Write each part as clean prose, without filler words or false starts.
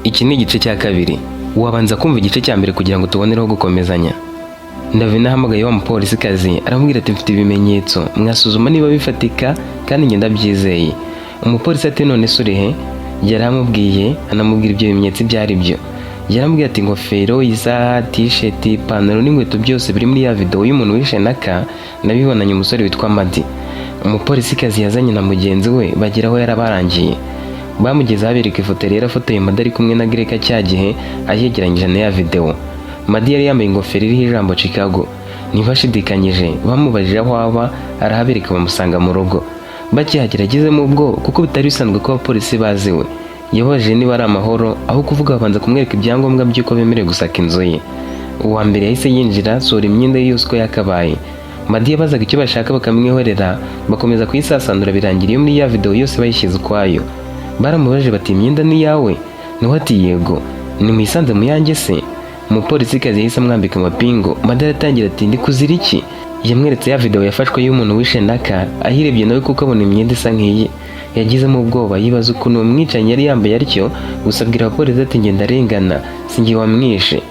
Iki ni igice cya kabiri. Wabanza kumva igice cya mbere kugira ngo tubonereho gukomezanya. Navina ahamagaye wa mupolisikazi aramubwira ati mfite ibimenyetso mwasuzuma niba bifatika kandi ngenda byizeye. Umupolisi ati none surihe? Yaramubwiye anamubwira ibyo bimenyetso byari byo. Yaramubwiye ati ingofero, isaha, t-shirt, ipantaro n'inkweto byose biri muri ya video y'umuntu wishe Naka nabibonanye umusore witwa Madi. Umupolisikazi yazanye na mugenzi we bageraho yarabarangiye. Bamugeze abereka ifoto rero afotoye Madi ari kumwe na Greka cya gihe ayegeranyije na ya video. Madi yari yambaye ingofero iriho ijambo Chicago. Ntibashidikanyije bamubajije aho aba arahabereka bamusanga mu rugo. Bakihagera agezemo ubwo kuko bitari bisanzwe ko abapolisi baziwe. Yabajije niba ari amahoro aho kuvuga babanza kumwereka ibyangombwa by'uko bemerewe gusaka inzu ye. Uwa mbere yahise yinjira sura imyenda ye yose uko yakabaye. Madi yabazaga icyo bashaka bakamwihorera bakomeza kuyisasanura birangira iyo muri ya video yose bayishyize ukwayo. Baramubajije bati imyenda ni yawe? Niwe ati yego. Nimwisanze mu yanjye se? Umupolisikazi yahise amwambika amapingu. Madi aratangira ati ndi kuzira iki? Yamweretse ya video yafashwe y'umuntu wishe Naka ahirebye nawe kuko abona imyenda isa nk'iyi. Yagizemo ubwoba yibaza ukuntu umwicanyi yari yambaye atyo gusa abwira abapolisi ati ngenda arengana sinjye wamwishe.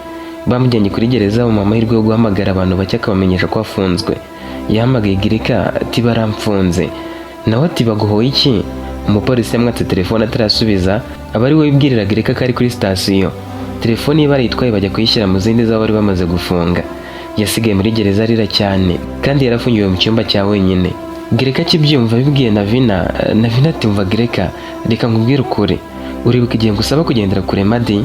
Bamujyanye kuri gereza mu mahirwe yo guhamagara abantu bake akabamenyesha ko afunzwe. Yahamagaye Greka ati baramfunze. Nawe ati baguhoye iki? Umupolisi yamwatse telefone atarasubiza aba ari we wibwirira Greka ko ari kuri sitasiyo. Telefone ye barayitwaye bajya kuyishyira mu zindi z'abo bari bamaze gufunga. Yasigaye muri gereza arira cyane kandi yarafungiwe mu cyumba cya wenyine. Greka kibyumva bibwiye Navina ati mva Greka reka nkubwire ukuri uribuka igihe ngusaba kugendera kure Madi?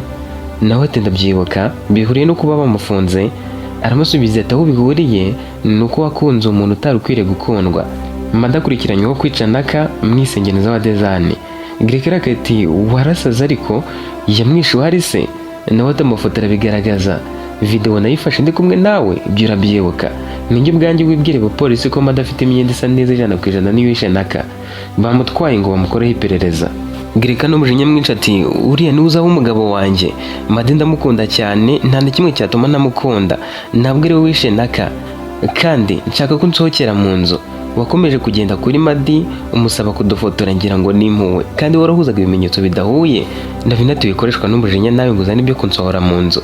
Nawe ati ndabyibuka bihuriye no kuba bamufunze. Aramusubiza ati aho bihuriye ni uko wakunze umuntu utari ukwiriye gukundwa. Madi akurikiranyweho kwica Naka mwisengeneza wa Dezani. Greka ati warasaze ariko yamwishe uhari se? Nawe ati amafoto arabigaragaza video nayifashe ndi kumwe nawe ibyo urabyibuka. Ninjye ubwanjye wibwire abapolisi ko Madi afite imyenda isa neza 100% niyo wishe Naka. Bamutwaye ngo bamukoreho iperereza. Greka n'umujinya mwinshi ati uriya ni uzaho umugabo wanjye Madi ndamukunda cyane nta na kimwe cyatuma namukunda ntabwo ari we wishe Naka kandi nshaka ko nsohokera mu nzu. Wakomeje kugenda kuri Madi umusaba kudufotora ngira ngo nimpuwe kandi warahuzaga ibimenyetso bidahuye. Navina tubikoreshwa n'umujinya nawe ngo uzane ibyo kunsohora mu nzu.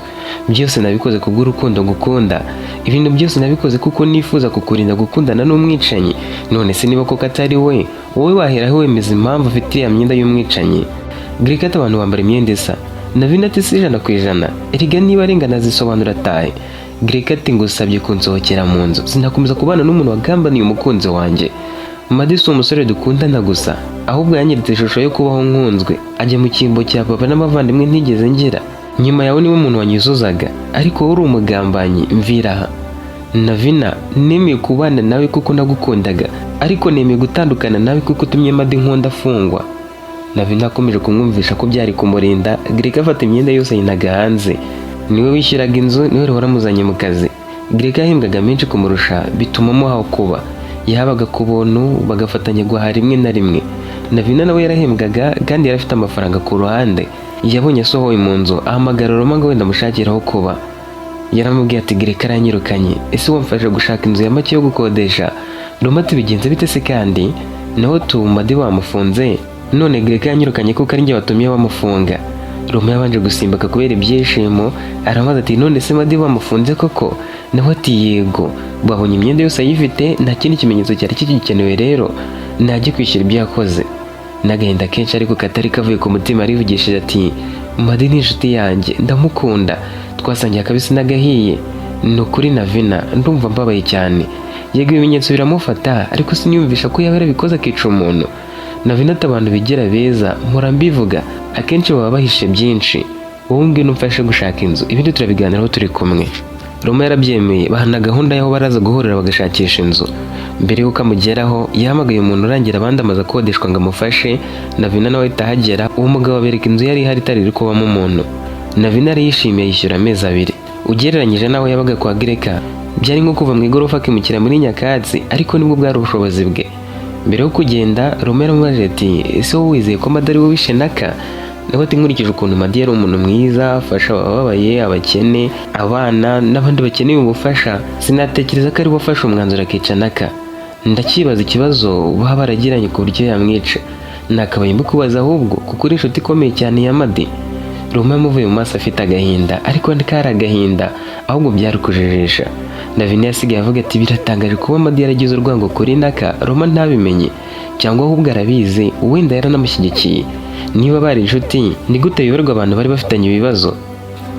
Byose nabikoze kubw'urukundo ngukunda. Ibintu byose nabikoze kuko nifuza kukurinda gukundana n'umwicanyi. None se niba koko atari we wowe waheraho wemeza impamvu ufite ya myenda y'umwicanyi? Greka ati abantu bambara imyenda isa. Navina ati si 100%. Erega niba arengana zisobanura atahe. Greka ati ngusabye kunsohokera mu nzu sinakomeza kubana n'umuntu wagambaniye umukunzi wanjye. Madi si umusore dukundana gusa ahubwo yanyeretse ishusho yo kubaho nkunzwe ajya mu cyimbo cya papa n'abavandimwe ntigeze ngira. Nyuma yawe niwe umuntu wanyuzuzaga ariko uri umugambanyi mviraha. Navina nemeye kubana nawe kuko nagukundaga ariko nemeye gutandukana nawe kuko utumye Madi nkunda afungwa. Navina akomeje kumwumvisha ko byari kumurinda. Greka afata imyenda yose yinaga hanze. Niwe wishyiraga inzu niwe waramuzanye mu kazi. Greka yahembwaga menshi kumurusha bituma amuhaho kuba. Yahabaga ku buntu bagafatanya guhaha rimwe na rimwe. Navina nawe yarahembwaga kandi yari afite amafaranga ku ruhande. Yabonye asohoye mu nzu ahamagara Roma ngo wenda amushakiraho kuba. Yaramubwiye ati Greka aranyirukanye ese wamfasha gushaka inzu ya make yo gukodesha? Roma ati bigenze bite se kandi nawe Madi bamufunze none Greka yanyirukanye kuko ari njye watumye bamufunga. Roma yabanje gusimbuka kubera ibyishimo arabaza ati none se Madi bamufunze koko? Nawe ati yego babonye imyenda yose ayifite nta kindi kimenyetso cyari kigikenewe rero najye kwishyura ibyo yakoze. Nagahinda kenshi ariko katari kavuye ku mutima arivugishije ati Madi ni inshuti yanjye ndamukunda twasangiye akabisi n'agahiye. Ni ukuri Navina ndumva mbabaye cyane. Yego ibimenyetso biramufata ariko siniyumvisha ko yaba yarabikoze akica umuntu. Navina ati abantu bigira beza mpora mbivuga akenshi baba bahishe byinshi. Wowe ngwino umfashe gushaka inzu ibindi turabiganiraho turi kumwe. Roma yarabyemeye bahana gahunda yaho baraza guhurira bagashakisha inzu. Mbere yuko amugeraho yahamagaye umuntu urangira abandi amaze akodeshwa ngo amufashe. Navina nawe ahagera uwo mugabo abereka inzu yari ihari itari iri kubamo umuntu. Navina yari yishimiye yishyura amezi 2. Ugereranyije nawe yabaga kwa Greka byari nko kuva mu igorofa akimukira muri nyakatsi ariko nibwo bwari ubushobozi bwe. Mbere yo kugenda Roma yaramubajije ati ese wowe wizeye ko Madi ari we wishe Naka? Nawe ati nkurikije ukuntu Madi yari umuntu mwiza afasha abababaye abakene abana n'abandi bakeneye ubufasha sinatekereza ko ari we wafashe umwanzuro akica Naka. Ndakibaza ikibazo baba baragiranye ku buryo yamwica. Nakabaye mbukubaza ahubwo kuko uri inshuti ikomeye cyane ya Madi. Roma yamuvuye mu maso afite agahinda, ariko kari agahinda ahubwo byari kujijisha. Navina yasigaye avuga ati biratangaje kuba Madi yaragize urwango kuri Naka Roma ntabimenye, cyangwa ahubwo arabizi wenda yaranamushyigikiye. Niba bari inshuti ni gute yoberwa abantu bari bafitanye ibibazo?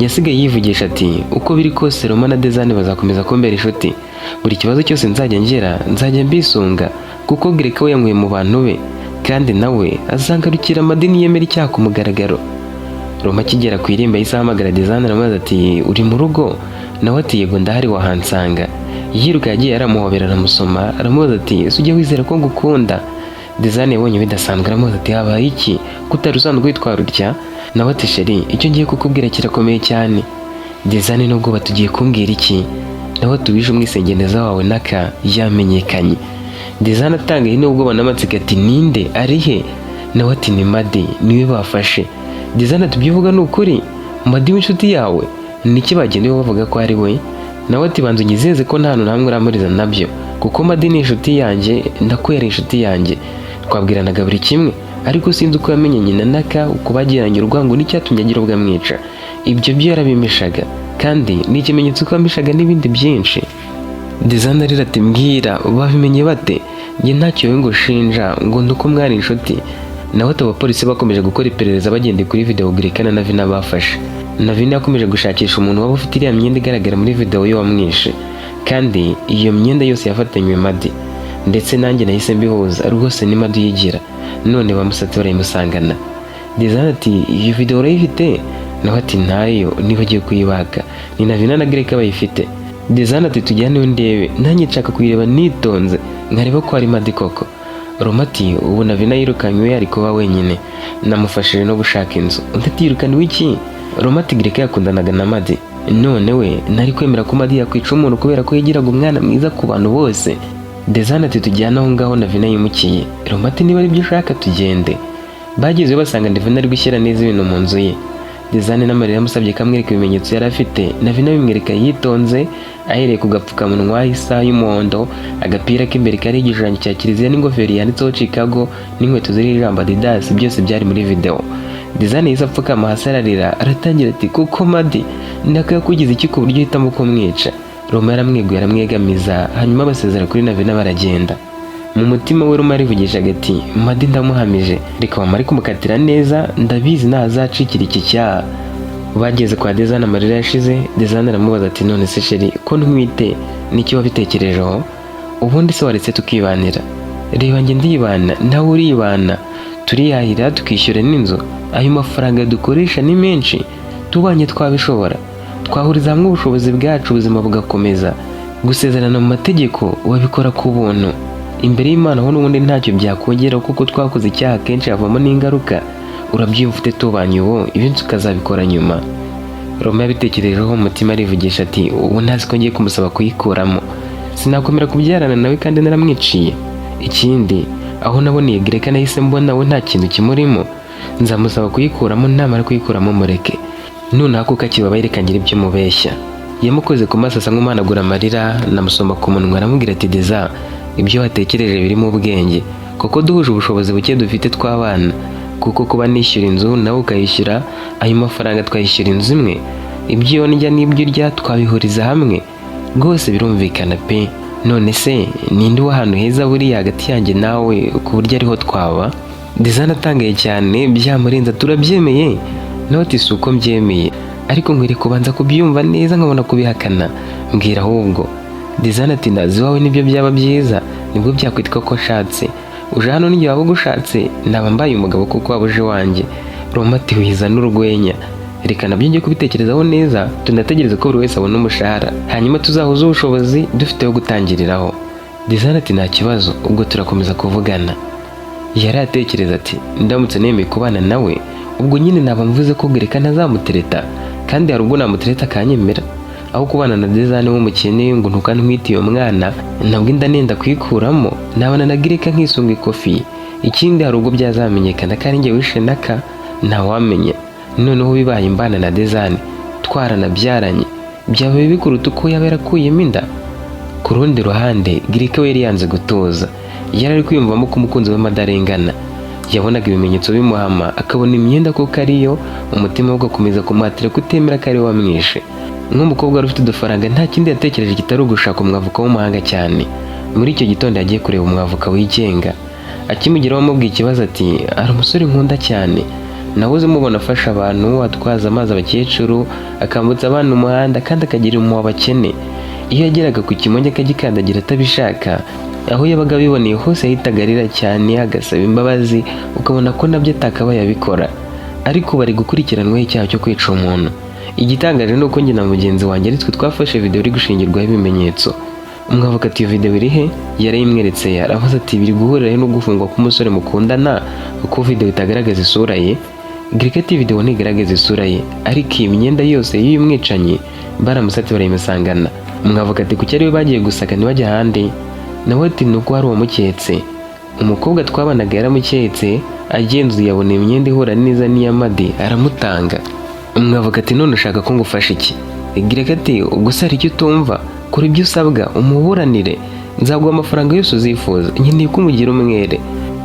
Yasigaye yivugisha ati uko biri kose Roma na Dezane bazakomeza kumbera inshuti. Buri kibazo cyose nzajya ngera nzajya mbisunga, kuko Greka we yankuye mu bantu be, kandi nawe azangarukira Madi niyemera icyaha ku mugaragaro. Roma akigera ku irembo yahise ahamagara Dezane aramubaza ati uri mu rugo? Nawe ati yego ndahari wahansanga. Yiruka yagiye aramuhobera aramusoma aramubaza ati ese ujya wizera ko ngukunda? Dezane yabonye bidasanzwe aramubaza ati habaye iki kutari usanzwe witwara utya? Nawe ati sheri icyo ngiye kukubwira kirakomeye cyane. Dezane nubwo batugiye kumbwira iki? Nawe tubije umwisengeneza wawe Naka yamenyekanye. Dezane atangaye nubwo banamatsika ati ninde arihe? Nawe ati ni Madi niwe bafashe. Dezane ati byuvuga ni ukuri? Madi w'inshuti yawe? Niki bagendewe bavuga ko ari we? Nawe ati banza unyizeze ko nta hantu namwe uramuriza nabyo, kuko Madi ni inshuti yanjye, ndakwera inshuti yanjye, twabwiranaga buri kimwe, ariko sinzi uko yamenye nyina Naka, uko bagiranye urwango n'icyatumye agira ubwo amwica. Ibyo byo yarabimishaga, kandi ni ikimenyetso ko yamishaga n'ibindi byinshi. Dezane arira ati mbwira babimenye bate? Njye ntacyo we ngo shinja ngo nduko mwari inshuti. Naho abapolisi bakomeje gukora iperereza bagendeye kuri video Greka na Navina bafashe. Navina yakomeje gushakisha umuntu waba ufite iriya myenda igaragara muri video yo wamwishe, kandi iyo myenda yose yafatanywe Madi, ndetse nanjye nahise mbihuza rwose ni Madi yigira. None bamusatse barayimusangana. Dezane ati iyo video urayifite? Nawe ati ntayo nibagiye kuyibaga, ni Navina na Greka bayifite. Dezane ati tujyane ndebe, nanjye nshaka kuyireba nitonze nkareba ko ari Madi koko. Roma ati ubu Navina yirukanywe ari kuba wenyine, namufashije no gushaka inzu. Undi ati yirukanywe iki? Roma ati Greka yakundanaga na Madi, none we nari kwemera ko Madi yakwica umuntu kubera ko yigiraga umwana mwiza ku bantu bose. Dezane ati tujyane aho ngaho Navina yimukiye. Roma ati niba ari byo ushaka tugende. Bagezeyo basanga Navina ari gushyira neza ibintu mu nzu ye. Dezane n'amarira yamusabye kamwereka ibimenyetso yari afite. Navina bimwereka yitonze, ahereye ku gapfukamunwa, isaha y'umuhondo, agapira k'imbere kari igishushanyo cya kiliziya n'ingofero yanditseho Chicago n'inkweto ziriho ijambo Adidas, byose byari muri video. Dezane yahise apfukama hasi ararira aratangira ati kuko Madi Naka yakugize iki ku buryo uhitamo kumwica? Roma yaramweguye aramwegamiza, hanyuma basezera kuri Navina baragenda. Mu mutima we Roma arivugishaga ati Madi ndamuhamije, reka bamare kumukatira neza, ndabizi ntazacikira iki cyaha. Bageze kwa Dezane amarira yashize. Dezane aramubaza ati none se sheri ko ntwite n'iki wabitekerejeho? Ubundi se waretse tukibanira? Reba njye ndibana nawe uribana, turiyahira tukishyura n'inzu, ayo mafaranga dukoresha ni menshi, tubanye twabishobora, twahuriza hamwe ubushobozi bwacu ubuzima bugakomeza. Gusezerana mu mategeko wabikora ku buntu, imbere y'Imana ho n'ubundi ntacyo byakongera kuko twakoze icyaha kenshi havamo n'ingaruka. Urabyumva ufite tubanye ubu ibintu tukazabikora nyuma. Roma yabitekerejeho umutima arivugisha ati ubu ntazi ko ngiye kumusaba kuyikuramo, sinakomera kubyarana nawe kandi naramwiciye. Ikindi aho naboneye Greka nahise mbona we nta kintu kimurimo, nzamusaba kuyikuramo, namara kuyikuramo mureke. Noneho kuko akibabaye reka ngire ibyo mubeshya. Yamukoze ku maso asa nk'umanagura amarira, namusoma ku munwa aramubwira ati Deza ibyo watekereje birimo ubwenge, kuko duhuje ubushobozi buke dufite tw'abana, kuko kuba nishyura inzu nawe ukayishyura, ayo mafaranga twayishyura inzu imwe, ibyo ndya n'ibyo urya twabihuriza hamwe, rwose birumvikana pe. None se ninde w'ahantu heza buriya hagati yanjye nawe ku buryo ariho twaba? Dezane atangaye cyane, byamurenza turabyemeye. Nawe ati si uko mbyemeye, ariko nkwiriye kubanza kubyumva neza nkabona kubihakana, mbwira ahubwo. Dezane ati nazi wawe nibyo byaba byiza, nibwo byakwitwa ko nshatse. Uje hano n'igihe waba ugushatse naba mbaye umugabo kuko waba uje wanjye. Roma ati wiza n'urwenya, reka nabyo njye kubitekerezaho neza, tunategereze ko buri wese abona umushahara, hanyuma tuzahuze ubushobozi dufiteho gutangiriraho. Dezane ati nta kibazo, ubwo turakomeza kuvugana. Yari atekereza ati ndamutse nemeye kubana nawe, ubwo nyine naba mvuze ko Greka ntazamutereta, kandi hari ubwo namutereta akanyemera. Aho kubana na Dezane w'umukene ngo ntukantwite iyo mwana, ntabwo inda nenda kuyikuramo, nabana na Greka nkisunga ikofi. Ikindi hari ubwo byazamenyekana kandi njye wishe Naka, ntawamenya. Noneho bibaye imbana na Dezane twaranabyaranye, byaba bibi kuruta uko yaba yarakuyemo inda. Ku rundi ruhande Greka we yari yanze gutoza, yari ari kwiyumvamo ko umukunzi we Madi arengana. yabonaga ibimenyetso bimuhama, akabona imyenda koko ariyo, umutima we ugakomeza kumuhatira kutemera ko ari we wamwishe. Nk'umukobwa wari ufite udufaranga nta kindi yatekereje kitari ugushaka umwavoka w'umuhanga cyane. Muri icyo gitondo yagiye kureba umwavoka wigenga, akimugeraho amubwiye ikibazo ati ari umusore nkunda cyane, nahoze mubona afasha abantu, atwaza amazi abakecuru, akambutsa abana umuhanda kandi akagira impuhwe abakene. Iyo yageraga ku kimonyo akagikandagira atabishaka, aho yabaga abiboneye hose yahitaga arira cyane agasaba imbabazi, ukabona ko nabyo atakabaye abikora. Ariko bari gukurikiranwaho icyaha cyo kwica umuntu. Igitangaje ni uko njye na mugenzi wanjye ari twe twafashe video iri gushingirwaho ibimenyetso. Umwavoka ati iyo video iri he? Yarayimweretse, aravuze ati biri guhuriraho no gufungwa k'umusore mukundana kuko video itagaragaza isura ye. Greka ati video ntigaragaza isura ye, ariko iyi myenda yose y'uyu mwicanyi baramusatse barayimusangana. Umwavoka ati kuki ari we bagiye gusaka ntibajya ahandi? Nawe ati nuko hari uwamuketse. Umukobwa twabanaga yaramuketse, agenzuye yabona imyenda ihura neza n'iy'Amadi aramutanga. Umwavoka ati none ushaka ko ngufasha iki? Greka ati gusa hari icyo utumva, kora ibyo usabwa umuburanire, nzaguha amafaranga yose uzifuza, nkeneye ko umugira umwere.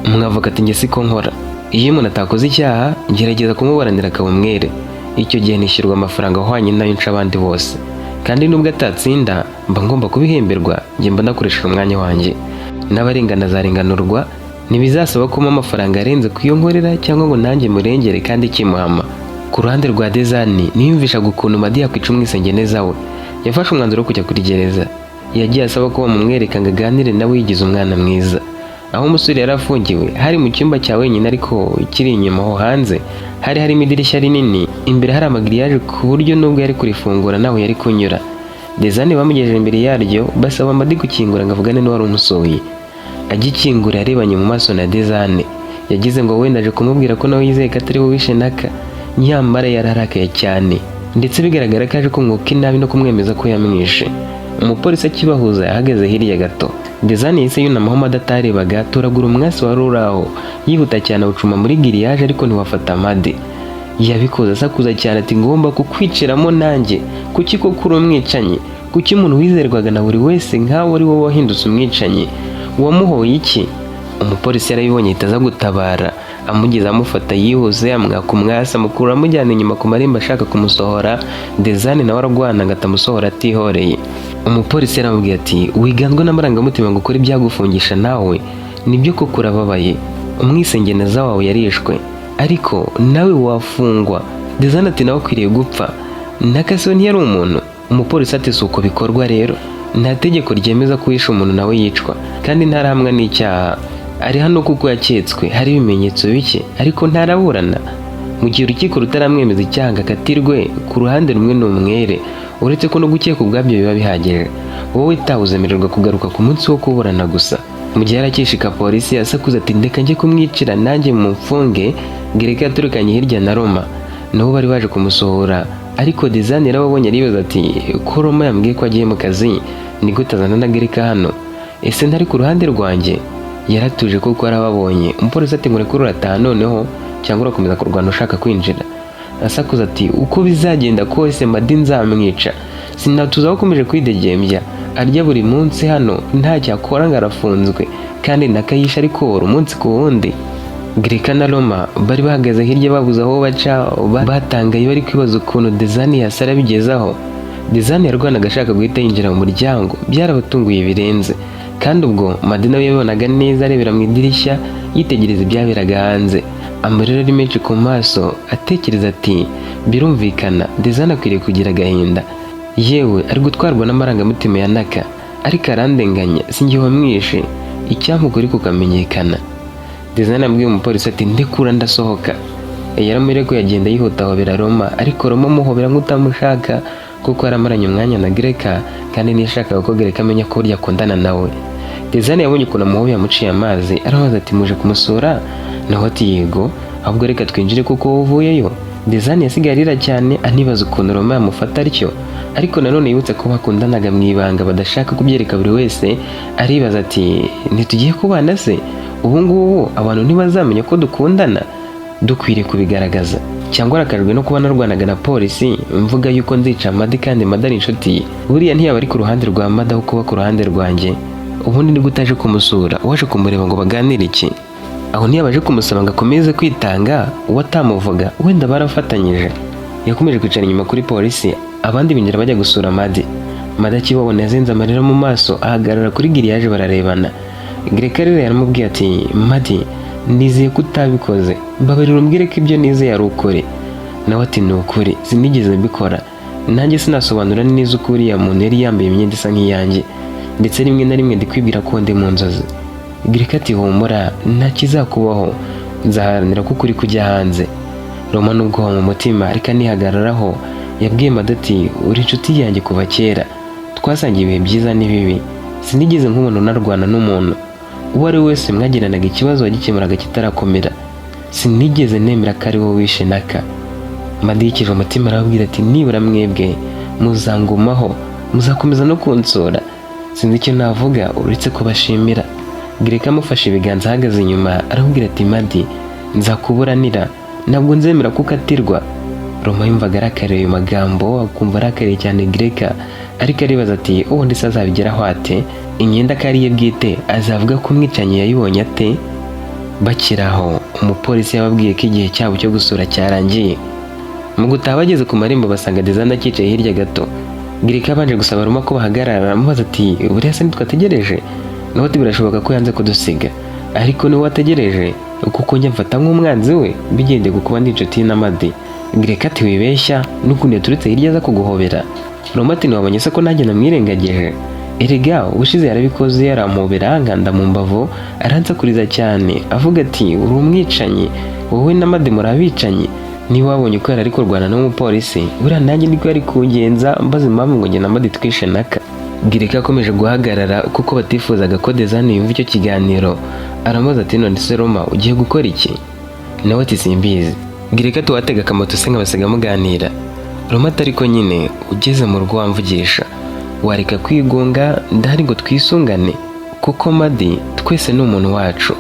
Umwavoka ati njye siko nkora, iyo umuntu atakoze icyaha ngerageza kumuburanira akaba umwere, icyo gihe nishyurwa amafaranga ahwanye nayo nca abandi bose, kandi nubwo atatsinda mba ngomba kubihemberwa, njye mba nakoresheje umwanya wanjye. N'abarengana azarenganurwa, ntibizasaba ko amafaranga arenze kuyo nkorera cyangwa ngo nanjye murengere kandi kimuhama. Ku ruhande rwa Dezani niyumvishaga ukuntu Madi yakwica umwisengeneza we, yafashe umwanzuro wo kujya kuri gereza. Yagiye asaba ko bamumwereka ngo aganire nawe yigize umwana mwiza. Aho umusore yari afungiwe hari mu cyumba cya wenyine, ariko ikiri inyuma aho hanze hari harimo idirishya rinini, imbere hari amagiriyaje ku buryo nubwo yari kurifungura nawe yari kunyura. Dezani bamugejeje imbere yaryo basaba Madi gukingura ngo avugane n'uwari umusohoye. Agikingura yarebanye mu maso na Dezani, yagize ngo wenda aje kumubwira ko nawe yizeye ko atari we wishe Naka, nyamara yararakaye cyane ndetse bigaragara ko aje kumwuka inabi no kumwemeza ko yamwishe. Umupolisi akibahuza yahagaze hirya gato. Dezani yahise yunamaho Madi atarebaga, atoragura umwasi wari uri aho, yihuta cyane awucuma muri giriyaje ariko ntiwafata Madi. Yabikoze asakuza cyane ati ngomba kukwiciramo nanjye, kuki koko uri umwicanyi? Kuki umuntu wizerwaga na buri wese nkawe ari wowe wahindutse umwicanyi? Wamuhoye iki? Umupolisi yarabibonye ahita aza gutabara, amugeze amufata yihuse, amwaka umwasi amukura amujyana inyuma ku marembo ashaka kumusohora. Dezani nawe aragwana ngo atamusohora atihoreye. Umupolisi yaramubwiye ati wiganzwe n'amarangamutima ngo ukore ibyagufungisha nawe, nibyo koko urababaye, umwisengeneza wawe yarishwe ariko nawe wafungwa. Dezani ati nawe akwiriye gupfa, Naka se ntiyari umuntu? Umupolisi ati si uko bikorwa rero, nta tegeko ryemeza ko uwishe umuntu nawe yicwa, kandi ntarahamwa n'icyaha. Ari hano kuko yaketswe, hari ibimenyetso bike ariko ntaraburana. Mu gihe urukiko rutaramwemeza icyaha ngo akatirwe, ku ruhande rumwe ni umwere, uretse ko no gukeka ubwabyo biba bihagije. Wowe utawemererwa kugaruka ku munsi wo kuburana gusa. Mu gihe arakishika polisi asakuza ati ndeka njye kumwicira nanjye mumfunge. Greka yaturukanye hirya na Roma, nabo bari baje kumusohora, ariko Dezani yarababonye aribaza ati ko Roma yambwiye ko agiye mu kazi, ni gute azana na Greka hano? Ese ntari ku ruhande rwanjye? Yaratuje kuko arababonye. Umupolisi ati murekure urataha noneho cyangwa urakomeza kurwana ushaka kwinjira. Asakuza ati uko bizagenda kose Madi nzamwica, sinatuzaho ukomeje kwidegembya, arya buri munsi hano ntacyo akora ngo arafunzwe, kandi nakayisha ariko umunsi ku wundi. Greka na Roma bari bahagaze hirya babuze aho baca, batangaye bari kwibaza ukuntu Dezani yasara bigezaho. Dezani yarwanaga ashaka guhita yinjira mu muryango, byarabatunguye birenze, kandi ubwo Madi nawe yabonaga neza arebera mu idirishya yitegereza ibyaberaga hanze. Amarira ari menshi ku maso, atekereza ati birumvikana Dezani akwiriye kugira agahinda, yewe ari gutwarwa n'amarangamutima ya Naka, ariko arandenganya, sinjye wamwishe, icyamukuri kukamenyekana. Dezani abwiye umupolisi ati ndekura ndasohoka. Yaramubwiye ko yagenda yihuta ahobera Roma, ariko Roma amuhobera nk'utamushaka kuko yaramaranye umwanya na Greka kandi ntiyashakaga ko Greka amenya ko burya akundana nawe. Dezani yabonye ukuntu amuhobeye amuciye amazi, arabaza ati muje kumusura? Nawe ati yego, ahubwo reka twinjire kuko uvuyeyo. Dezani yasigaye arira cyane anibaza ukuntu Roma yamufata atyo, ariko nanone yibutse ko bakundanaga mu ibanga badashaka kubyereka buri wese. Aribaza ati ntitugiye kubana se? Ubu ngubu abantu ntibazamenya ko dukundana, dukwiriye kubigaragaza. Cyangwa arakajwe no kuba narwanaga na polisi mvuga yuko nzica Madi kandi Madi ari inshuti ye. Buriya ntiyaba ari ku ruhande rwa Madi aho kuba ku ruhande rwanjye. Ubundi ni gutaje kumusura, waje kumureba ngo baganire iki? aho ntiyabaje kumusaba ngo akomeze kwitanga uwo atamuvuga wenda barafatanyije. Yakomeje kwicara inyuma kuri polisi, abandi binjira bajya gusura Madi. Madi akibabona yazenze amarira mu maso, ahagarara kuri giriyaje bararebana. Greka rero yaramubwiye ati Madi, nizeye ko utabikoze, mbabarira umbwire ko ibyo nizeye ari ukuri. Nawe ati ni ukuri, sinigeze mbikora, nanjye sinasobanura neza uko uriya muntu yari yambaye imyenda isa nk'iyanjye, ndetse rimwe na rimwe ndikwibwira ko ndi mu nzozi. Greka ati humura, nta kizakubaho, nzaharanira ko ukuri kujya hanze. Roma n'ubwoba mu mutima ariko anihagararaho yabwiye Madi ati uri inshuti yanjye kuva kera, twasangiye ibihe byiza n'ibibi, sinigeze nk'umuntu unarwana n'umuntu, uwo ari wese mwagiranaga ikibazo wagikemuraga kitarakomera, sinigeze nemera ko ari wowe wishe Naka. Madi yikije umutima arababwira ati nibura mwebwe muzangumaho, muzakomeza no kunsura, sinzi icyo navuga uretse kubashimira. Greka amufashe ibiganza ahagaze inyuma arabwira ati Madi, nzakuburanira, ntabwo nzemera ko ukatirwa. Roma yumvaga arakariye ayo magambo, akumva arakariye cyane Greka, ariko aribaza ati ubundi se azabigeraho ate? Imyenda ko ariye bwite azavuga ko umwicanyi yayibonye ate? Bakiraho umupolisi yababwiye ko igihe cyabo cyo gusura cyarangiye. Mu gutaha bageze ku marembo basanga Dizana akicaye hirya gato. Greka abanje gusaba Roma ko bahagarara, aramubaza ati buriya se ntitwategereje? Nawe ati birashoboka ko yanze kudusiga, ariko niwe wategereje kuko njya mfata nk'umwanzi we bigendeye ku kuba ndi inshuti na Madi. Greka ati wibeshya, n'ukuntu yaturutse hirya aza kuguhobera. Roma ati ntiwabonye se ko nanjye namwirengagije? Erega ubushize yarabikoze, yarampobera nkanda mu mbavu, aransakuriza cyane avuga ati uri umwicanyi, wowe na Madi muri abicanyi. Niba wabonye uko yari ari kurwana n'umupolisi, buriya nanjye niko yari kungenza mbaza impamvu ngo njye na Madi twishe Naka. Greka akomeje guhagarara kuko batifuzaga ko Dezani yumva icyo kiganiro. Aramubaza ati none se Roma ugiye gukora iki? Nawe ati simbizi. Greka ati watega akamoto se nkabasiga muganira. Roma ati ariko nyine ugeze mu rugo wamvugisha, wareka kwigunga, ndahari ngo twisungane kuko Madi twese ni umuntu wacu,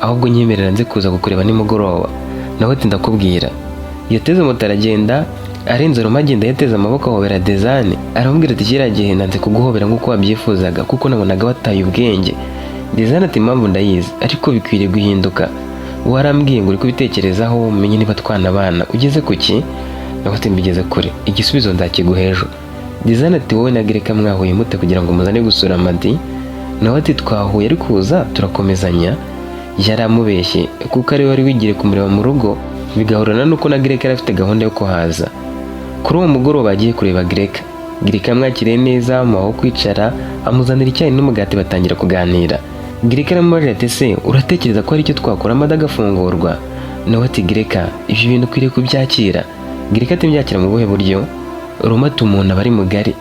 ahubwo nyemerera nze kuza kukureba nimugoroba. Nawe ati ndakubwira. Yateze moto aragenda, arenze Roma agenda yateze amaboko ahobera Dezani. Aramubwira ati kiriya gihe nanze kuguhobera nk'uko wabyifuzaga kuko nabonaga wataye ubwenge. Dezani ati impamvu ndayizi, ariko bikwiriye guhinduka. Warambwiye ngo uri kubitekerezaho umenye niba twanabana, ugeze kuki? Nawe ati mbigeze kure, igisubizo ndakiguha ejo. Dezani ati wowe na Greka mwahuye mute kugira ngo muzane gusura Madi? Nawe ati twahuye ariko kuza turakomezanya. Yaramubeshye kuko ari wari wigire kumureba mu rugo, bigahurana nuko na Greka yari afite gahunda yo kuhaza. Kuri uwo mugoroba bagiye kureba Greka. Greka amwakiriye neza, amuhaho kwicara, amuzanira icyayi n'umugati batangira kuganira. Greka aramubajije ati se uratekereza ko ari icyo twakora Madi agafungurwa? Nawe ati Greka ibyo bintu ukwiriye kubyakira. Greka ati mbyakira mu buhe buryo? Roma ati umuntu aba ari mugari,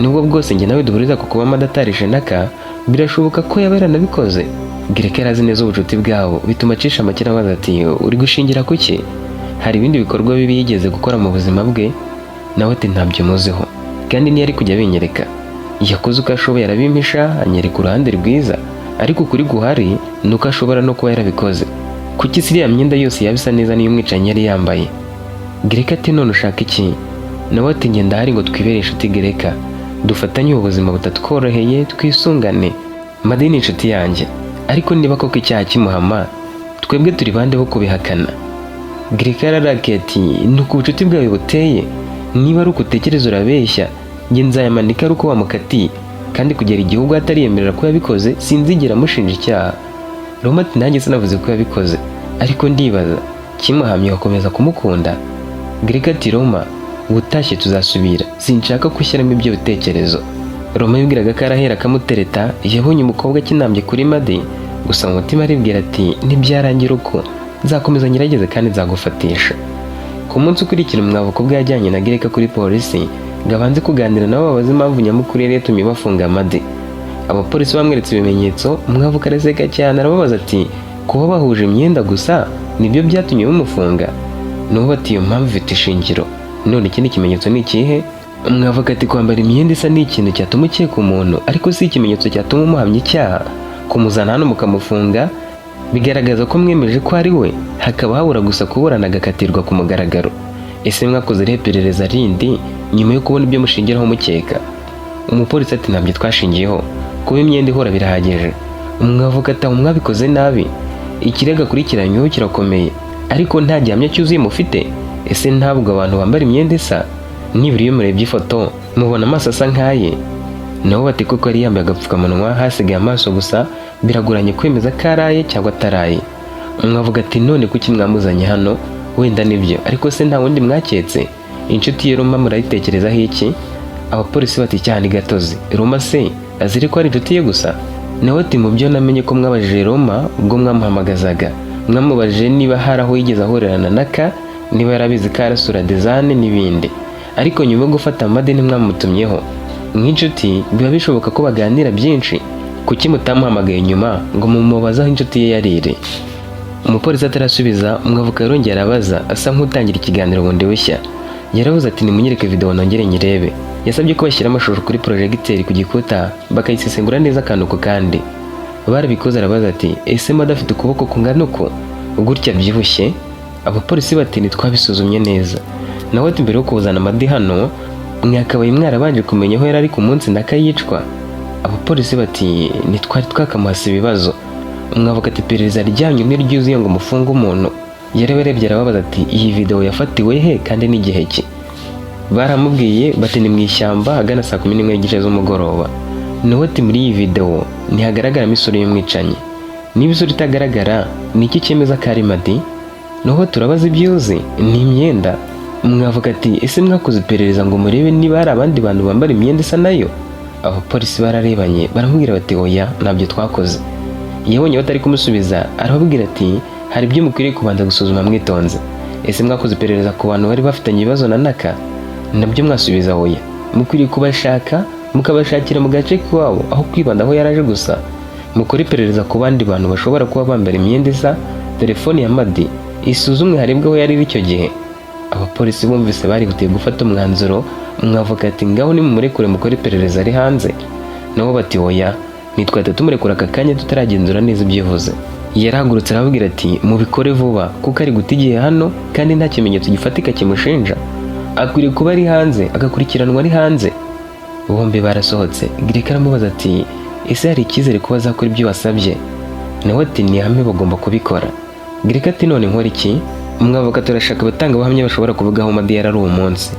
nubwo bwose njye nawe duhuriza ku kuba Madi atarishe Naka, birashoboka ko yaba yaranabikoze. Greka yarazi neza ubucuti bwabo, bituma acisha make arabaza ati uri gushingira kuki? Hari ibindi bikorwa bibi yigeze gukora mu buzima bwe? Nawe ati ntabyo muziho, kandi niyo ari kujya abinyereka. Yakoze uko ashoboye arabimpisha, anyereka uruhande rwiza, ariko ukuri guhari ni uko ashobora no kuba yarabikoze. Kuki siriya myenda yose yabisa neza niyo umwicanyi yari yambaye? Greka ati none ushaka iki? Nawe ati njye ndahari ngo twibere inshuti Greka, dufatanye ubuzima butatworoheye, twisungane. Madi ni inshuti yanjye, ariko niba koko icyaha kimuhama, twebwe turi bande bo kubihakana? Greka yararakiye ati nuko ubucuti bwawe buteye, niba ari uko utekereza urabeshya, njye nzayamanika ari uko wamukatiye, kandi kugera igihugu atariyemerera ko yabikoze sinzigera amushinja icyaha. Roma ati nanjye sinavuze ko yabikoze, ariko ndibaza kimuhamye wakomeza kumukunda? Greka ati Roma ubutashye tuzasubira, sinshaka gushyiramo ibyo bitekerezo. Roma yibwiraga ko arahera akamutereta, yabonye umukobwa akinambye kuri Madi, gusa mu mutima aribwira ati ntibyarangira uko, nzakomeza ngerageze kandi nzagufatisha. Ku munsi ukurikira umwavoka ubwo yajyanye na Greka kuri polisi ngo abanze kuganira nabo babaze impamvu nyamukuru yari yatumye bafunga Madi. Abapolisi bamweretse ibimenyetso, umwavoka araseka cyane arababaza ati kuba bahuje imyenda gusa nibyo byatumye bamufunga? N'ubu ati iyo mpamvu ifite ishingiro, none ikindi kimenyetso ni ikihe? Umwavoka ati kwambara imyenda isa ni ikintu cyatuma ukeka umuntu, ariko si ikimenyetso cyatuma umuhamya icyaha. Kumuzana hano mukamufunga bigaragaza ko mwemeje ko ari we, hakaba habura gusa kuburana agakatirwa ku mugaragaro. Ese mwakoze iperereza rindi nyuma yo kubona ibyo mushingiraho mukeka? Umupolisi ati ntabyo twashingiyeho, kuba imyenda ihora birahagije. Umwavoka ati mwabikoze nabi, ikirego akurikiranyweho kirakomeye ariko nta gihamya cyuzuye mufite. Ese ntabwo abantu bambara imyenda isa? Nibura iyo murebye ifoto mubona amaso asa nk'aye. Nabo bati koko yari yambaye agapfukamunwa hasigaye amaso gusa, biragoranye kwemeza ko araye cyangwa ataraye. Mwavuga ati none kuki mwamuzanye hano? Wenda nibyo, ariko se nta wundi mwaketse? Inshuti ye Roma murayitekerezaho iki? Abapolisi bati cyane gatozi, Roma se azire ko ari inshuti ye gusa? Nawe ati mu byo namenye ko mwabajije Roma ubwo mwamuhamagazaga, mwamubajije niba hari aho yigeze ahorerana na Ka, niba yarabizi ko arasura Dezane n'ibindi, ariko nyuma yo gufata Amade ntimwamutumyeho. Nk'inshuti biba bishoboka ko baganira byinshi, kuki mutamuhamagaye nyuma ngo mumubaze aho inshuti ye yarire? Umupolisi atarasubiza, umwavoka yarongera arabaza asa nk'utangira ikiganiro bundi bushya. Yaravuze ati nimunyereke video nongere nyirebe. Yasabye ko bashyira amashusho kuri projecteur ku gikuta bakayisesengura neza akantu ku kandi. Barabikoze. Arabaza ati ese Mada afite ukuboko kungana uko gutya byibushye? Abapolisi bati ntitwabisuzumye neza. Nawe ati mbere yo kuzana Madi hano mwakabaye mwarabanje kumenya aho yari ari ku munsi nakayicwa? Abapolisi bati ntitwari twakamuhasa ibibazo. Umwavoka ati iperereza ryanyu ntiryuzuye ngo mufunge umuntu. Yareberebye arababaza ati iyi video yafatiwe he kandi n'igihe ki? Baramubwiye bati ni mu ishyamba hagana saa 11 z'umugoroba. Nawe ati muri iyi video ntihagaragaramo isura y'umwicanyi. Niba isura itagaragara ni iki cyemeza ko ari Madi? Naho turabaza ibyuzi ni imyenda. Umwavoka ati ese mwakoze iperereza ngo murebe niba hari abandi bantu bambara imyenda isa nayo? Abapolisi bararebanye baramubwira bati oya ntabyo twakoze. Yabonye batari kumusubiza arababwira ati hari ibyo mukwiriye kubanza gusuzuma mwitonze. Ese mwakoze iperereza ku bantu bari bafitanye ibibazo na Naka? Nabyo mwasubiza oya. Mukwiriye kubashaka mukabashakira mu gace k'iwabo aho kwibanda aho yaraje gusa. Mukora iperereza ku bandi bantu bashobora kuba bambara imyenda isa. Telefoni ya Madi isuzumwe harebwe aho yari icyo gihe. Abapolisi bumvise barihutiye gufata umwanzuro. Umwavoka ati ngaho nimumurekure mukora iperereza ari hanze. Nabo bati oya nitwahita tumurekura aka kanya tutaragenzura neza ibyivuze. Yarahagurutse arababwira ati mubikore vuba kuko ari guta igihe hano kandi nta kimenyetso gifatika kimushinja. Akwiriye kuba ari hanze agakurikiranwa ari hanze. Bombi barasohotse. Gireka aramubaza ati ese hari icyizere ko bazakora ibyo wasabye? Nawe ati ni hamwe bagomba kubikora. Gireka ati none nkora iki? Umwavoka turashaka abatanga bahamya bashobora kuvuga aho Madi yari ari uwo munsi.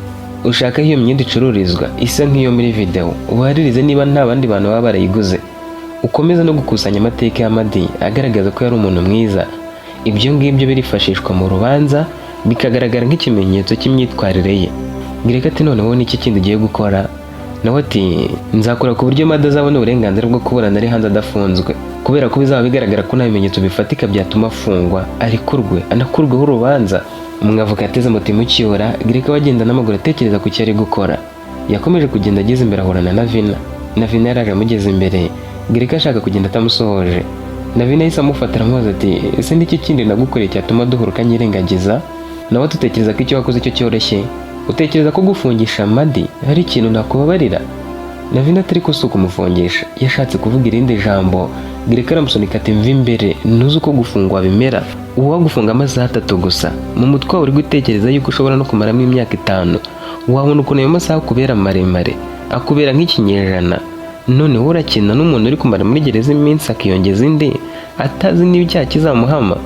Ushaka iyo myenda icururizwa isa nk'iyo muri video ubaririze niba nta bandi bantu baba barayiguze. Ukomeza no gukusanya amateka ya Madi agaragaza ko yari umuntu mwiza. Ibyo ngibyo birifashishwa mu rubanza bikagaragara nk'ikimenyetso cy'imyitwarire ye. Gireka ati none wowe ni iki kindi ugiye gukora? Nawe ati nzakora ku buryo Madi azabona uburenganzira bwo kuburana ari hanze adafunzwe, kubera ko bizaba bigaragara ko nta bimenyetso bifatika byatuma afungwa arekurwe anakurweho urubanza. Umwavoka yateze umutima ukiyora. Gireka wagenda n'amaguru atekereza ku cyo ari gukora. Yakomeje kugenda ageze imbere ahorana na Vina. Na Vina yaraje amugeze imbere. Gireka ashaka kugenda atamusohoje. Na Vina yahise amufata aramubaza ati ese n'iki kindi nagukoreye cyatuma duhura ukanyirengagiza? Nawe tutekereza ko icyo wakoze cyo cyoroshye? Utekereza ko gufungisha Madi hari ikintu nakubabarira? Na Vina atari ko suko umufungisha. Yashatse kuvuga irindi jambo. Gireka aramusunika ati mva imbere ntuzi uko gufungwa bimera. Uwagufunga amasaha 3 gusa mu mutwe wawe uri gutekereza yuko ushobora no kumaramo imyaka 5. Wabona ukuntu ayo masaha kubera maremare akubera nk'ikinyejana. None urakina n'umuntu uri kumara muri gereza iminsi akiyongeza indi atazi n'ibyaha kizamuhama.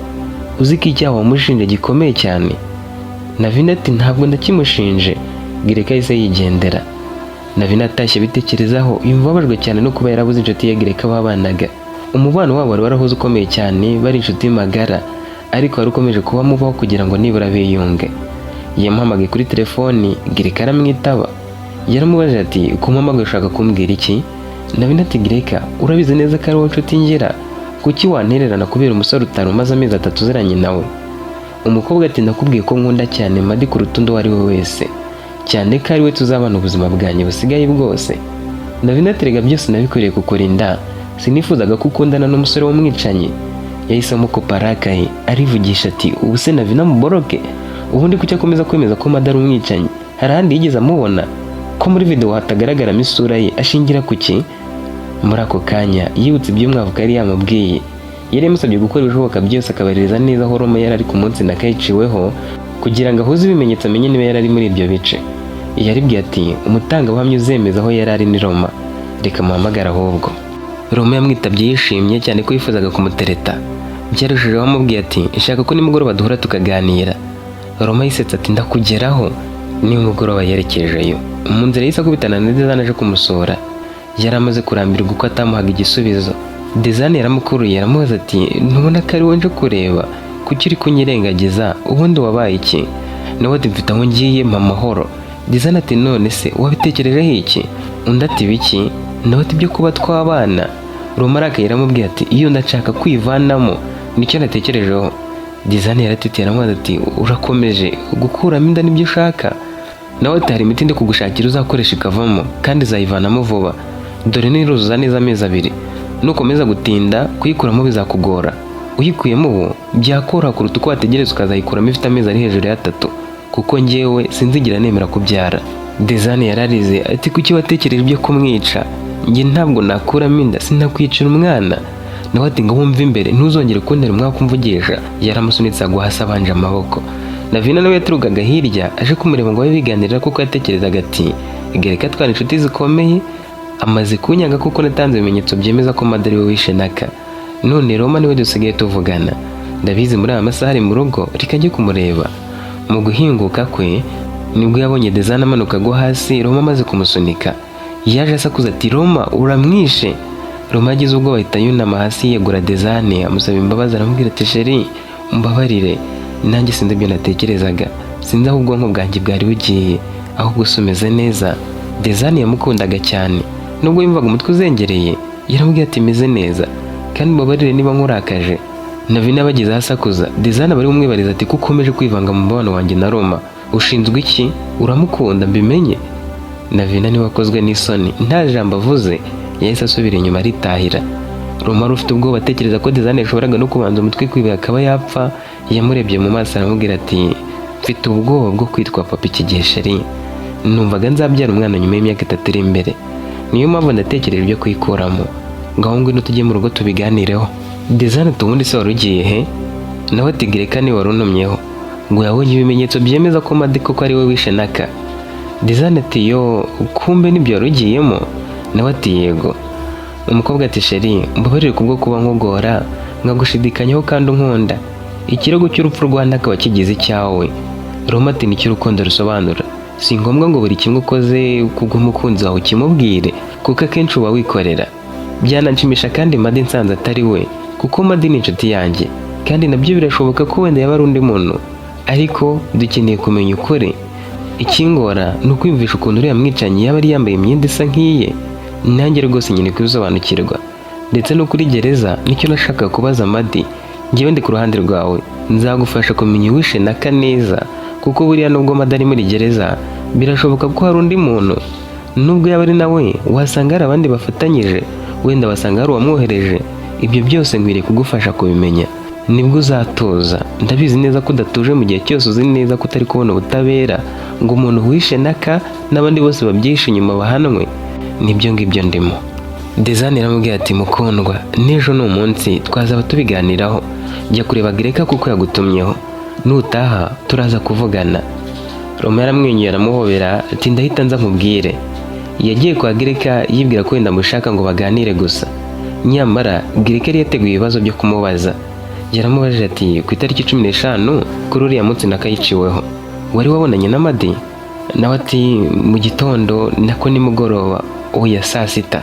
Uzi ko icyaha wamushinje gikomeye cyane. Na Vina ati ntabwo ndakimushinje. Gireka yahise yigendera. Na Vina atashye bitekerezaho yumvabajwe cyane no kuba yarabuze inshuti ya Gireka babanaga. Umubano wabo wari warahoze ukomeye cyane, bari inshuti magara, ariko wari ukomeje kuba mubaho kugira ngo nibura biyunge. Yamuhamagaye kuri telefoni. Gireka aramwitaba. Yaramubaje ati kumpamagaye ushaka kumbwira iki? Na Vina ati Gireka urabizi neza ko ari wowe nshuti ngira, kuki wantererana kubera umusore utari umaze amezi 3 uziranye nawe? Umukobwa ati nakubwiye ko nkunda cyane Madi kuruta undi uwo ari we wese, cyane ko ari we tuzabana ubuzima bwanjye busigaye bwose. Na Vina ati rega byose nabikoreye kukurinda, sinifuzaga ko ukundana n'umusore w'umwicanyi. Yahise amukopa arakaye arivugisha ati ubu se na Vina muboroke? Ubundi kuki akomeza kwemeza ko Madi ari umwicanyi? Hari ahandi yigeze amubona? Ko muri video hatagaragaramo isura ye ashingira kuki? Muri ako kanya yibutse ibyo umwavoka yari yamubwiye. Yari yamusabye gukora ibishoboka byose akabaririza neza aho Roma yari ari ku munsi nakayiciweho kugira ngo ahuze ibimenyetso amenye niba yari ari muri ibyo bice. Yaribwiye ati umutangabuhamya uzemeza aho yari ari ni Roma, reka muhamagara ahubwo. Roma yamwitabye yishimye cyane ko yifuzaga kumutereta. byarushijeho amubwiye ati shaka ko nimugoroba duhura tukaganira. Roma yisetsa ati ndakugeraho. Nimugoroba yerekejeyo. Mu nzira yahise akubitana na Dezane aje kumusura. Yari amaze kurambirwa uko atamuhaga igisubizo. Dezane yaramukuruye aramubaza ati ntubona ko ari wowe nje kureba, kuki uri kunyirengagiza, ubundi wabaye iki? Nawe ati mfite aho ngiye mpa amahoro. Dezane ati none se wabitekerejeho iki? Undi ati biki? Nawe ati byo kuba twabana. Roma arakaye aramubwira ati iyo ndashaka kwivanamo nicyo natekerejeho. Dezane yaratitira aramubaza ati urakomeje gukuramo inda nibyo ushaka? Nawe ati hari imiti ndi kugushakira uzakoresha ikavamo kandi uzayivanamo vuba, dore niruzuza neza amezi 2. Nukomeza gutinda kuyikuramo bizakugora, uyikuyemo ubu byakora kuruta uko wategereza ukazayikuramo ifite amezi ari hejuru ya 3, kuko njyewe sinzigira nemera kubyara. Dezane yararize ati kuki watekereje ibyo kumwica? Njye ntabwo nakuramo inda, sinakwicira umwana. Nawe ati ngo wumve imbere ntuzongere kuntera umwaka umvugisha. Yaramusunitse agwa hasi abanje amaboko. Lavina nawe yaturugaga hirya aje kumureba ngo babe biganirira kuko yatekerezaga ati gereka twari inshuti zikomeye, amaze kunyanga kuko natanze ibimenyetso byemeza ko Madari we wishe Naka. None Roma niwe dusigaye tuvugana, ndabizi muri aya masaha ari mu rugo, reka njye kumureba. Mu guhinguka kwe nibwo yabonye Dezane amanuka agwa hasi. Roma amaze kumusunika yaje asakuza ati Roma uramwishe. Roma yagize ubwo bahita yunama hasi yegura Dezane amusaba imbabazi aramubwira ati sheri umbabarire, nanjye sinzi ibyo natekerezaga, sinzi aho ubwonko bwanjye bwari bugiye, ahubwo usumeze neza. Dezane yamukundaga cyane, nubwo yumvaga umutwe uzengereye yaramubwiye ati meze neza kandi mbabarire niba nkurakaje. Lavina bagize asakuza. Dezane bari umwibariza ati kuko ukomeje kwivanga mu mubano wanjye na Roma, ushinzwe iki? Uramukunda mbimenye? Lavina niwe wakozwe n'isoni, nta jambo avuze yahise asubira inyuma aritahira. Roma ufite ubwoba atekereza ko Dezane yashoboraga no kubanza umutwe kwiba akaba yapfa. Yamurebye mu maso aramubwira ati mfite ubwoba bwo kwitwa papa iki gihe sheri, numvaga nzabyara umwana nyuma y'imyaka 3 iri imbere, niyo mpamvu ndatekereje ibyo kwikuramo. Ngaho ngwino tujye mu rugo tubiganireho. Dezane ati ubundi se wari ugiye he? Nawe ati gereka ni wari untumyeho ngo yabonye ibimenyetso byemeza ko Madi koko ari we wishe Naka. Dezane ati yo kumbe nibyo wari ugiyemo? Nawe ati yego. Umukobwa ati sheri mbabarire kubwo kuba nkugora nkagushidikanyaho kandi unkunda, ikirego cy'urupfu rwa Naka wakigize icyawe. Roma ati nicyo urukundo rusobanura, si ngombwa ngo buri kimwe ukoze kubw'umukunzi wawe ukimubwire kuko akenshi uba wikorera. Byananshimisha kandi Madi nsanze atari we, kuko Madi ni inshuti yanjye kandi nabyo birashoboka ko wenda yaba ari undi muntu, ariko dukeneye kumenya ukuri. Ikingora ni ukwiyumvisha ukuntu uriya mwicanyi yaba ari yambaye imyenda isa nk'iye. Nanjye rwose nyine kubisobanukirwa, ndetse no kuri gereza nicyo nashaka kubaza Madi. Njyewe ndi ku ruhande rwawe, nzagufasha kumenya uwishe Naka neza, kuko buriya nubwo Madi ari muri gereza birashoboka ko hari undi muntu, nubwo yaba ari nawe wasanga hari abandi bafatanyije, wenda basanga hari uwamwohereje. Ibyo byose nkwiriye kugufasha kubimenya, nibwo uzatuza. Ndabizi neza ko udatuje mu gihe cyose uzi neza ko utari kubona ubutabera ngo umuntu wishe Naka n'abandi bose babyihishe inyuma bahanwe. Nibyo ngibyo ndimo. Dezane yaramubwiye ati mukundwa, n'ejo ni umunsi twazaba tubiganiraho, jya kureba Gereka kuko yagutumyeho, nutaha turaza kuvugana. Roma yaramwenyuye aramuhobera ati ndahita nza nkubwire. Yagiye kwa Gereka yibwira ko wenda mushaka ngo baganire gusa, nyamara Gereka yari yateguye ibibazo byo kumubaza. Yaramubajije ati ku itariki 15 kuri uriya munsi Naka yiciweho wari wabonanye na Madi? Nawe ati mu gitondo nako nimugoroba, oya saa 6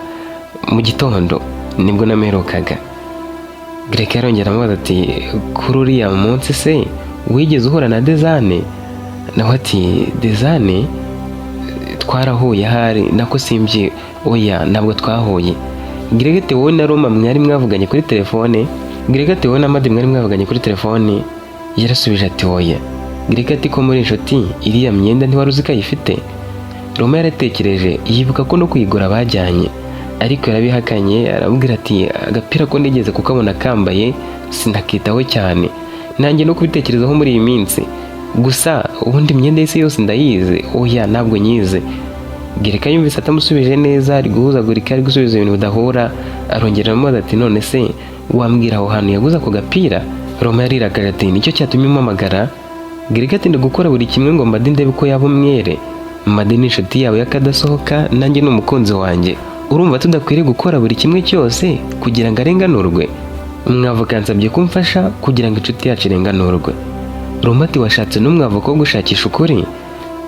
mu gitondo nibwo namerukaga. Gereka yarongera amubaza ati kuri uriya munsi se wigeze uhura na Dezane? Nawe ati Dezane twarahuye hari nako simbye, oya ntabwo twahuye. Gereka ati wowe na Roma mwari mwavuganye kuri telefone? Gereka ati wowe na Madi mwari mwavuganye kuri telefone? Yarasubije ati oya. Gereka ati ko muri inshuti iriya myenda ntiwari uzi ko ayifite? Roma yaratekereje yibuka ko no kuyigura bajyanye, ariko yarabihakanye arabwira ati agapira ko nigeze kukabona kambaye sinakitaho cyane, nanjye no kubitekerezaho muri iyi minsi, gusa ubundi imyenda y'isi yose ndayize, oya ntabwo nyize. Gereka yumvise atamusubije neza, ari guhuzagurika, ari gusubiza ibintu bidahura. Arongera aramubaza ati none se wambwira aho hantu yaguze ako gapira? Roma yarirakaje ati nicyo cyatumye umpamagara? Gereka ati ndagukora buri kimwe ngo Madi ndebe ko yaba umwere. Madi ni inshuti yawe yakadasohoka, nanjye ni umukunzi wanjye, urumva tudakwiriye gukora buri kimwe cyose kugira ngo arenganurwe? umwavoka yansabye kumfasha kugira ngo inshuti yacu irenganurwe. Roma ati washatse n'umwavoka wo gushakisha ukuri?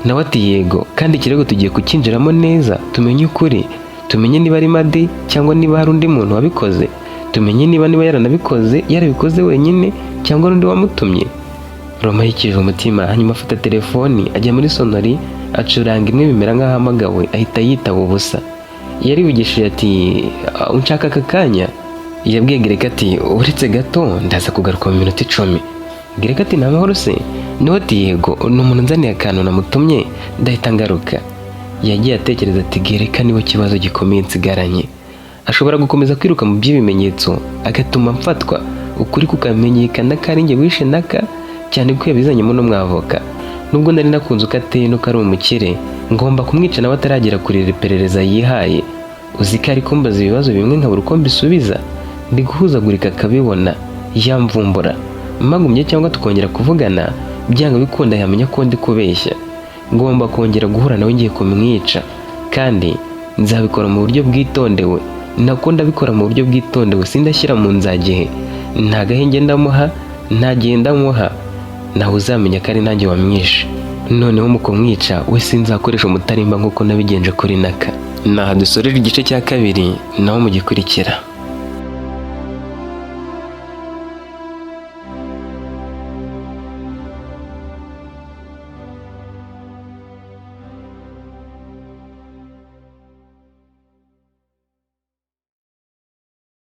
Nawe ati yego, kandi ikirego tugiye kukinjiramo neza tumenye ukuri, tumenye niba ari Madi cyangwa niba hari undi muntu wabikoze, tumenye niba yaranabikoze yarabikoze wenyine cyangwa n'undi wamutumye. Roma yikije umutima, hanyuma afata telefoni ajya muri sonori acuranga imwe bimera nk'aho ahamagawe, ahita yitaba ubusa. Yarivugishije ati unshaka aka kanya? Yabwiye Gereka ati uretse gato ndaza kugaruka mu minota 10. Gereka ati namahoro se? Nawe ati yego, ni umuntu nzaniye akantu namutumye ndahita ngaruka. Yagiye atekereza ati Gereka niwe kibazo gikomeye nsigaranye, ashobora gukomeza kwiruka mu by'ibimenyetso agatuma mfatwa, ukuri kukamenyekana ko ari njye wishe Naka, cyane ko yabizanyemo n'umwavoka. Nubwo nari nakunze uko ateye nuko ari umukire, ngomba kumwica nawe ataragera kuri iperereza yihaye. Uzi ko ari kumbaza ibibazo bimwe nkabura uko mbisubiza, ndi guhuzagurika akabibona yamvumbura. Magumye cyangwa tukongera kuvugana, byanga bikunda yamenya ko ndi kubeshya. Ngomba kongera guhura nawe ngiye kumwica, kandi nzabikora mu buryo bwitondewe. Nako ndabikora mu buryo bwitondewe, sindashyira mu nzagihe. Nta gahenge ndamuha, nta genda muha, nawe uzamenya ko ari nanjye wamwishe. Noneho mu kumwica we sinzakoresha umutarimba nk'uko nabigenje kuri Naka. Naha dusorera igice cya 2 naho mu gikurikira.